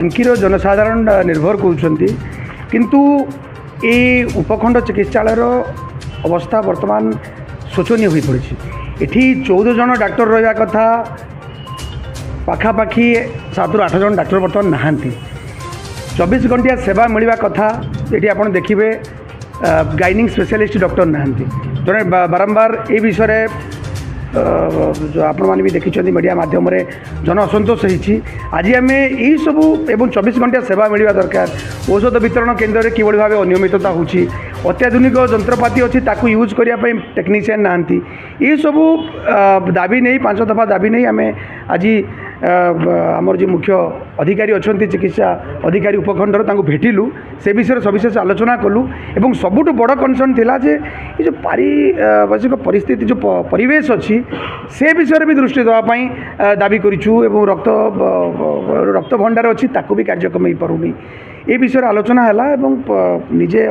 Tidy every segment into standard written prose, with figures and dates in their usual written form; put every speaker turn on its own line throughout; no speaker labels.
बांकीर जनसाधारण निर्भर करूँगी किंतु ये उपखंड चिकित्सालय अवस्था वर्तमान शोचनीय हो पड़ी। एठी 14 जन डाक्टर रहा कथा पाखापाखि 7 ରୁ 8 जन डाक्टर बर्तमान नहांती। 24 घंटिया सेवा मिलवा कथा ये आप देखिए गाइनिंग स्पेशलिस्ट डॉक्टर नहांती। जड़े बारंबार ये विषय जो आपण मैंने भी देखी मीडिया माध्यम जन असंतोष होती। आज आम यही सबू एवं 24 घंटा सेवा मिलवा दरकार। औषध वितरण केन्द्र में किभली भाव अनियमितता होची, अत्याधुनिक जंत्रपाति अच्छी ताकू यूज करने टेक्नीशियन नहांती। ये सबू दाबी नहीं 5 दफा दाबी नहीं आम आज आमर जो मुख्य अधिकारी अच्छा चिकित्सा अधिकारी उपखंडर भेटिलु से विषय सविशेष आलोचना कलु एवं सबुठ बड़ कनसर्न थिला जे ये जो पारिभाषिक परिस्थिति जो परिवेश अच्छी से विषय भी दृष्टि देवाई दाबी करूँ एवं रक्त भंडार अच्छी ताकू भी कार्यक्रम हो पारुनी। ये विषय आलोचना है निजे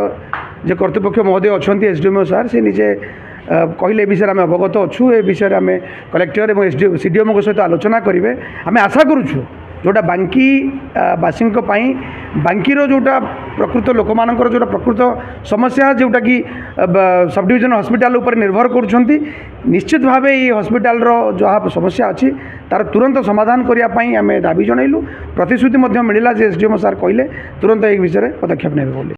जो कर्तृपक्ष महोदय अच्छा एसडीएमओ सार से निजे कहले विषय आम अवगत अच्छू। ए विषय आम कलेक्टर और सीडीएमओ सहित आलोचना करेंगे। आम आशा करुँ जोटा बांकी बासी बांकीर जोटा प्रकृत लोक मानकर जोटा प्रकृत समस्या जोटा कि सब डिविजन हॉस्पिटल उपर निर्भर करुँच निश्चित भाव ये हॉस्पिटल जहाँ समस्या अच्छी तार तुरंत समाधान करने आम दाबी जनइलु। प्रतिश्रुति मिलला जे एसडीएमओ सार कहले तुरंत एक विषय पदक्षेप नेबे बोली।